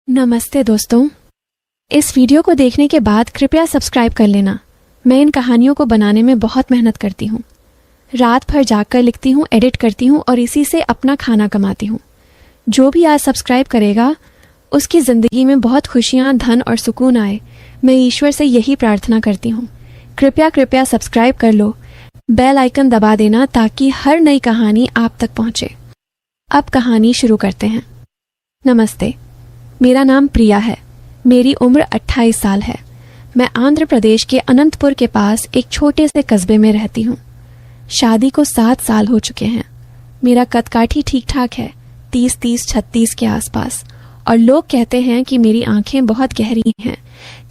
नमस्ते दोस्तों। इस वीडियो को देखने के बाद कृपया सब्सक्राइब कर लेना। मैं इन कहानियों को बनाने में बहुत मेहनत करती हूँ। रात भर जागकर लिखती हूँ, एडिट करती हूँ और इसी से अपना खाना कमाती हूँ। जो भी आज सब्सक्राइब करेगा उसकी ज़िंदगी में बहुत खुशियाँ, धन और सुकून आए। मैं ईश्वर से यही प्रार्थना करती हूँ। कृपया कृपया सब्सक्राइब कर लो, बेल आइकन दबा देना ताकि हर नई कहानी आप तक पहुँचे। अब कहानी शुरू करते हैं। नमस्ते, मेरा नाम प्रिया है। मेरी उम्र 28 साल है। मैं आंध्र प्रदेश के अनंतपुर के पास एक छोटे से कस्बे में रहती हूँ। शादी को 7 साल हो चुके हैं। मेरा कदकाठी ठीक ठाक है, 30-36 के आसपास, और लोग कहते हैं कि मेरी आंखें बहुत गहरी हैं,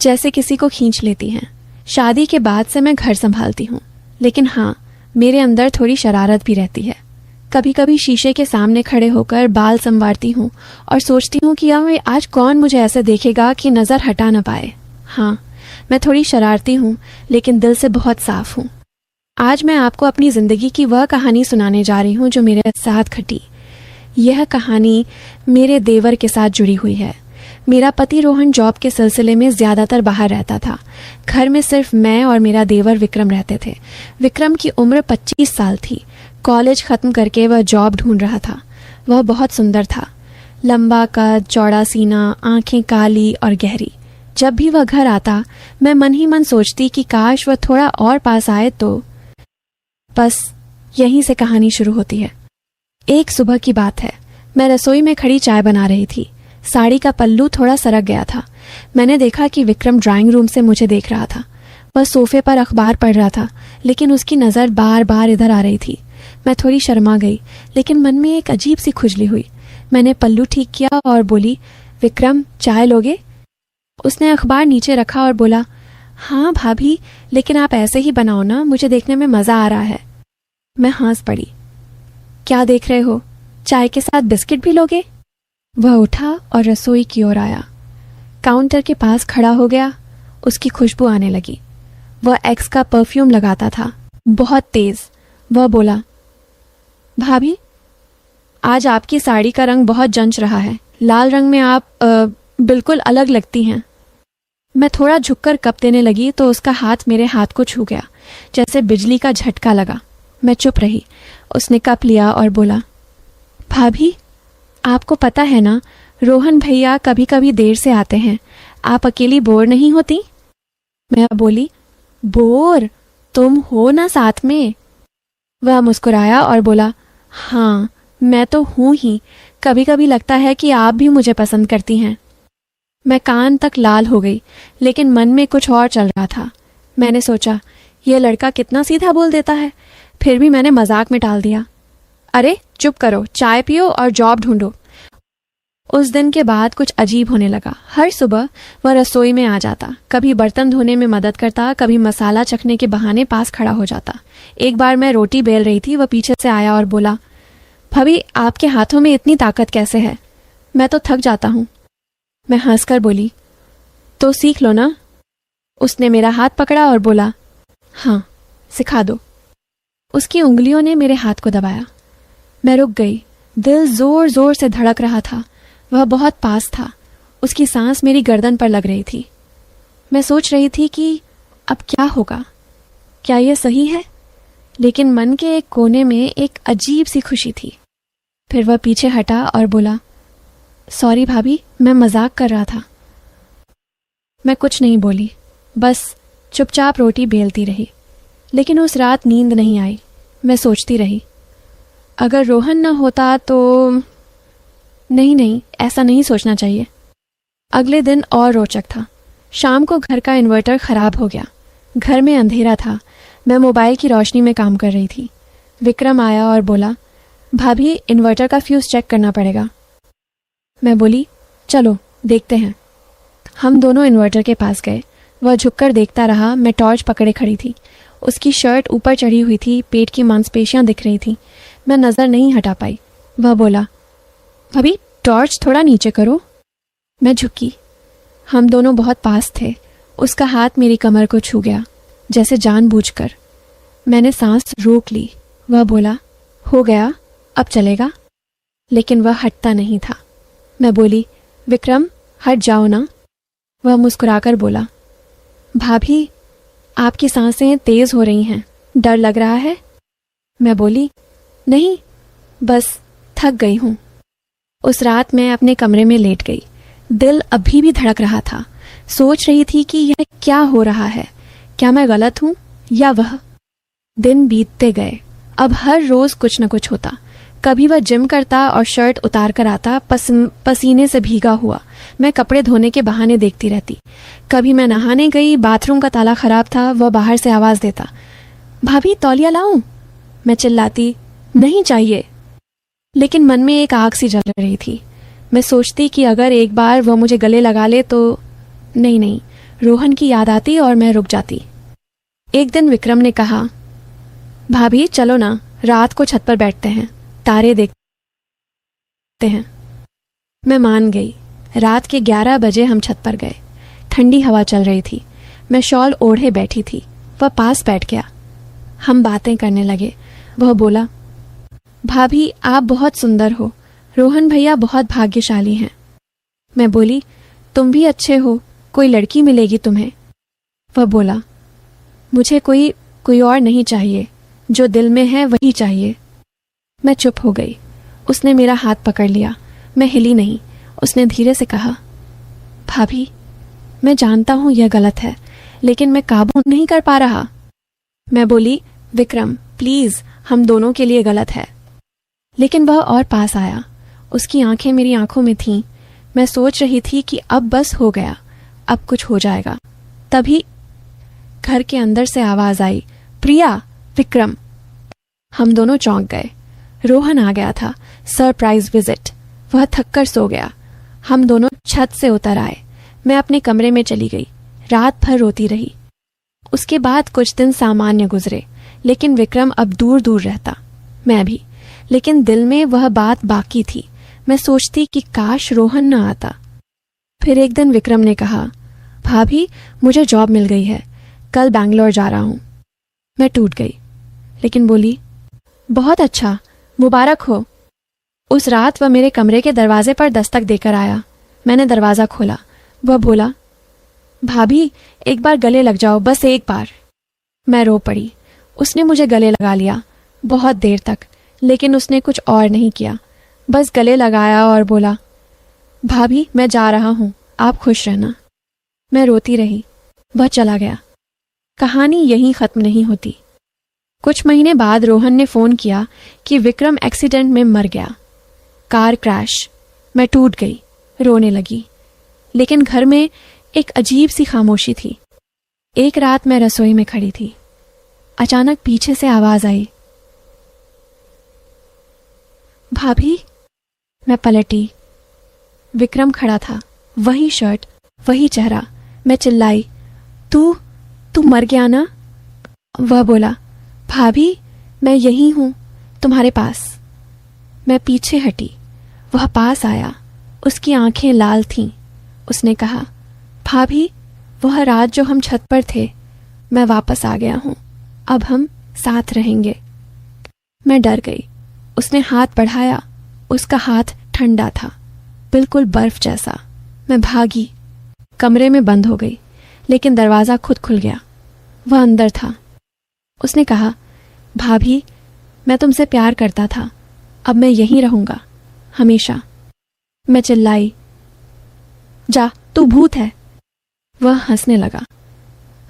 जैसे किसी को खींच लेती हैं। शादी के बाद से मैं घर संभालती हूँ, लेकिन हाँ, मेरे अंदर थोड़ी शरारत भी रहती है। कभी कभी शीशे के सामने खड़े होकर बाल संवारती हूँ और सोचती हूँ कि यार आज कौन मुझे ऐसे देखेगा कि नज़र हटा न पाए। हाँ, मैं थोड़ी शरारती हूँ, लेकिन दिल से बहुत साफ हूँ। आज मैं आपको अपनी ज़िंदगी की वह कहानी सुनाने जा रही हूँ जो मेरे साथ घटी। यह कहानी मेरे देवर के साथ जुड़ी हुई है। मेरा पति रोहन जॉब के सिलसिले में ज़्यादातर बाहर रहता था। घर में सिर्फ मैं और मेरा देवर विक्रम रहते थे। विक्रम की उम्र 25 साल थी। कॉलेज ख़त्म करके वह जॉब ढूंढ रहा था। वह बहुत सुंदर था, लंबा कद, चौड़ा सीना, आंखें काली और गहरी। जब भी वह घर आता, मैं मन ही मन सोचती कि काश वह थोड़ा और पास आए तो। बस यहीं से कहानी शुरू होती है। एक सुबह की बात है। मैं रसोई में खड़ी चाय बना रही थी। साड़ी का पल्लू थोड़ा सरक गया था। मैंने देखा कि विक्रम ड्राइंग रूम से मुझे देख रहा था। वह सोफे पर अखबार पढ़ रहा था, लेकिन उसकी नज़र बार बार इधर आ रही थी। मैं थोड़ी शर्मा गई, लेकिन मन में एक अजीब सी खुजली हुई। मैंने पल्लू ठीक किया और बोली, विक्रम, चाय लोगे? उसने अखबार नीचे रखा और बोला, हाँ भाभी, लेकिन आप ऐसे ही बनाओ ना, मुझे देखने में मज़ा आ रहा है। मैं हंस पड़ी। क्या देख रहे हो? चाय के साथ बिस्किट भी लोगे? वह उठा और रसोई की ओर आया। काउंटर के पास खड़ा हो गया। उसकी खुशबू आने लगी। वह एक्स का परफ्यूम लगाता था, बहुत तेज। वह बोला, भाभी, आज आपकी साड़ी का रंग बहुत जंच रहा है। लाल रंग में आप बिल्कुल अलग लगती हैं। मैं थोड़ा झुककर कप देने लगी तो उसका हाथ मेरे हाथ को छू गया, जैसे बिजली का झटका लगा। मैं चुप रही। उसने कप लिया और बोला, भाभी, आपको पता है ना, रोहन भैया कभी कभी देर से आते हैं। आप अकेली बोर नहीं होती? मैं बोली, बोर? तुम हो ना साथ में? वह मुस्कुराया और बोला, हाँ, मैं तो हूँ ही। कभी कभी लगता है कि आप भी मुझे पसंद करती हैं। मैं कान तक लाल हो गई, लेकिन मन में कुछ और चल रहा था। मैंने सोचा, यह लड़का कितना सीधा बोल देता है। फिर भी मैंने मजाक में टाल दिया, अरे चुप करो, चाय पियो और जॉब ढूंढो। उस दिन के बाद कुछ अजीब होने लगा। हर सुबह वह रसोई में आ जाता, कभी बर्तन धोने में मदद करता, कभी मसाला चखने के बहाने पास खड़ा हो जाता। एक बार मैं रोटी बेल रही थी, वह पीछे से आया और बोला, भाभी, आपके हाथों में इतनी ताकत कैसे है? मैं तो थक जाता हूँ। मैं हंसकर बोली, तो सीख लो ना। उसने मेरा हाथ पकड़ा और बोला, हाँ, सिखा दो। उसकी उंगलियों ने मेरे हाथ को दबाया। मैं रुक गई। दिल जोर जोर से धड़क रहा था। वह बहुत पास था। उसकी सांस मेरी गर्दन पर लग रही थी। मैं सोच रही थी कि अब क्या होगा, क्या यह सही है? लेकिन मन के एक कोने में एक अजीब सी खुशी थी। फिर वह पीछे हटा और बोला, सॉरी भाभी, मैं मजाक कर रहा था। मैं कुछ नहीं बोली, बस चुपचाप रोटी बेलती रही। लेकिन उस रात नींद नहीं आई। मैं सोचती रही, अगर रोहन न होता तो। नहीं, ऐसा नहीं सोचना चाहिए। अगले दिन और रोचक था। शाम को घर का इन्वर्टर खराब हो गया। घर में अंधेरा था। मैं मोबाइल की रोशनी में काम कर रही थी। विक्रम आया और बोला, भाभी, इन्वर्टर का फ्यूज चेक करना पड़ेगा। मैं बोली, चलो देखते हैं। हम दोनों इन्वर्टर के पास गए। वह झुककर देखता रहा। मैं टॉर्च पकड़े खड़ी थी। उसकी शर्ट ऊपर चढ़ी हुई थी, पेट की मांसपेशियां दिख रही थी। मैं नज़र नहीं हटा पाई। वह बोला, भाभी, टॉर्च थोड़ा नीचे करो। मैं झुकी। हम दोनों बहुत पास थे। उसका हाथ मेरी कमर को छू गया, जैसे जानबूझकर। मैंने सांस रोक ली। वह बोला, हो गया, अब चलेगा? लेकिन वह हटता नहीं था। मैं बोली, विक्रम, हट जाओ ना। वह मुस्कुराकर बोला, भाभी आपकी सांसें तेज हो रही हैं, डर लग रहा है? मैं बोली, नहीं, बस थक गई हूं। उस रात मैं अपने कमरे में लेट गई। दिल अभी भी धड़क रहा था। सोच रही थी कि यह क्या हो रहा है, क्या मैं गलत हूं या वह। दिन बीतते गए। अब हर रोज कुछ न कुछ होता। कभी वह जिम करता और शर्ट उतार कर आता, पसीने से भीगा हुआ। मैं कपड़े धोने के बहाने देखती रहती। कभी मैं नहाने गई, बाथरूम का ताला खराब था, वह बाहर से आवाज देता, भाभी तौलिया लाऊं? मैं चिल्लाती, नहीं चाहिए। लेकिन मन में एक आग सी जल रही थी। मैं सोचती कि अगर एक बार वह मुझे गले लगा ले तो। नहीं, रोहन की याद आती और मैं रुक जाती। एक दिन विक्रम ने कहा, भाभी चलो ना, रात को छत पर बैठते हैं, तारे देखते हैं। मैं मान गई। रात के 11 बजे हम छत पर गए। ठंडी हवा चल रही थी। मैं शॉल ओढ़े बैठी थी। वह पास बैठ गया। हम बातें करने लगे। वह बोला, भाभी आप बहुत सुंदर हो, रोहन भैया बहुत भाग्यशाली हैं। मैं बोली, तुम भी अच्छे हो, कोई लड़की मिलेगी तुम्हें। वह बोला, मुझे कोई और नहीं चाहिए, जो दिल में है वही चाहिए। मैं चुप हो गई। उसने मेरा हाथ पकड़ लिया। मैं हिली नहीं। उसने धीरे से कहा, भाभी मैं जानता हूं यह गलत है, लेकिन मैं काबू नहीं कर पा रहा। मैं बोली, विक्रम प्लीज, हम दोनों के लिए गलत है। लेकिन वह और पास आया। उसकी आंखें मेरी आंखों में थीं। मैं सोच रही थी कि अब बस हो गया, अब कुछ हो जाएगा। तभी घर के अंदर से आवाज आई, प्रिया, विक्रम। हम दोनों चौंक गए। रोहन आ गया था, सरप्राइज विजिट। वह थककर सो गया। हम दोनों छत से उतर आए। मैं अपने कमरे में चली गई। रात भर रोती रही। उसके बाद कुछ दिन सामान्य गुजरे, लेकिन विक्रम अब दूर दूर रहता, मैं भी। लेकिन दिल में वह बात बाकी थी। मैं सोचती कि काश रोहन न आता। फिर एक दिन विक्रम ने कहा, भाभी मुझे जॉब मिल गई है, कल बैंगलोर जा रहा हूं। मैं टूट गई, लेकिन बोली, बहुत अच्छा, मुबारक हो। उस रात वह मेरे कमरे के दरवाजे पर दस्तक देकर आया। मैंने दरवाजा खोला। वह बोला, भाभी एक बार गले लग जाओ, बस एक बार। मैं रो पड़ी। उसने मुझे गले लगा लिया बहुत देर तक, लेकिन उसने कुछ और नहीं किया, बस गले लगाया और बोला, भाभी मैं जा रहा हूं, आप खुश रहना। मैं रोती रही। वह चला गया। कहानी यहीं खत्म नहीं होती। कुछ महीने बाद रोहन ने फोन किया कि विक्रम एक्सीडेंट में मर गया, कार क्रैश। मैं टूट गई, रोने लगी। लेकिन घर में एक अजीब सी खामोशी थी। एक रात मैं रसोई में खड़ी थी। अचानक पीछे से आवाज आई, भाभी। मैं पलटी। विक्रम खड़ा था, वही शर्ट, वही चेहरा। मैं चिल्लाई, तू मर गया ना? वह बोला, भाभी मैं यही हूं, तुम्हारे पास। मैं पीछे हटी। वह पास आया। उसकी आंखें लाल थीं। उसने कहा, भाभी वह रात जो हम छत पर थे, मैं वापस आ गया हूं, अब हम साथ रहेंगे। मैं डर गई। उसने हाथ बढ़ाया। उसका हाथ ठंडा था, बिल्कुल बर्फ जैसा। मैं भागी, कमरे में बंद हो गई, लेकिन दरवाजा खुद खुल गया। वह अंदर था। उसने कहा, भाभी मैं तुमसे प्यार करता था, अब मैं यहीं रहूंगा हमेशा। मैं चिल्लाई, जा, तू भूत है। वह हंसने लगा।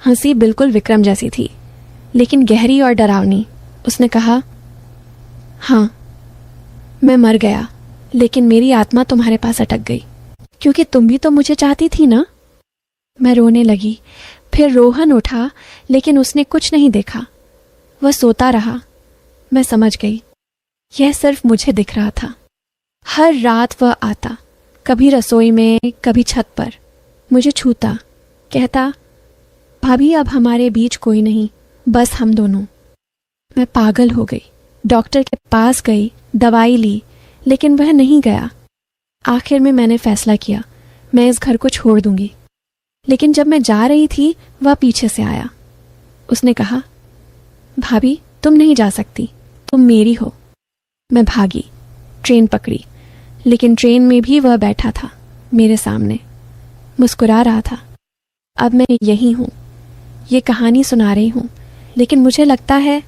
हंसी बिल्कुल विक्रम जैसी थी, लेकिन गहरी और डरावनी। उसने कहा, हाँ मैं मर गया, लेकिन मेरी आत्मा तुम्हारे पास अटक गई, क्योंकि तुम भी तो मुझे चाहती थी ना। मैं रोने लगी। फिर रोहन उठा, लेकिन उसने कुछ नहीं देखा। वह सोता रहा। मैं समझ गई, यह सिर्फ मुझे दिख रहा था। हर रात वह आता, कभी रसोई में, कभी छत पर, मुझे छूता, कहता, भाभी अब हमारे बीच कोई नहीं, बस हम दोनों। मैं पागल हो गई। डॉक्टर के पास गई, दवाई ली, लेकिन वह नहीं गया। आखिर में मैंने फैसला किया, मैं इस घर को छोड़ दूंगी। लेकिन जब मैं जा रही थी, वह पीछे से आया। उसने कहा, भाभी तुम नहीं जा सकती, तुम मेरी हो। मैं भागी, ट्रेन पकड़ी, लेकिन ट्रेन में भी वह बैठा था मेरे सामने। मुस्कुरा रहा था। अब मैं यही हूँ, ये कहानी सुना रही हूँ, लेकिन मुझे लगता है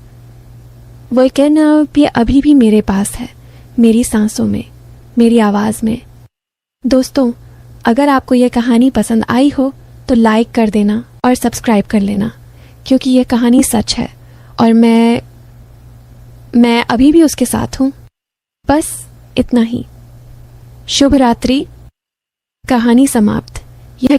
वो कहना भी अभी भी मेरे पास है, मेरी सांसों में, मेरी आवाज़ में। दोस्तों, अगर आपको ये कहानी पसंद आई हो तो लाइक कर देना और सब्सक्राइब कर लेना, क्योंकि ये कहानी सच है और मैं अभी भी उसके साथ हूँ। बस इतना ही। शुभ रात्रि। कहानी समाप्त। यह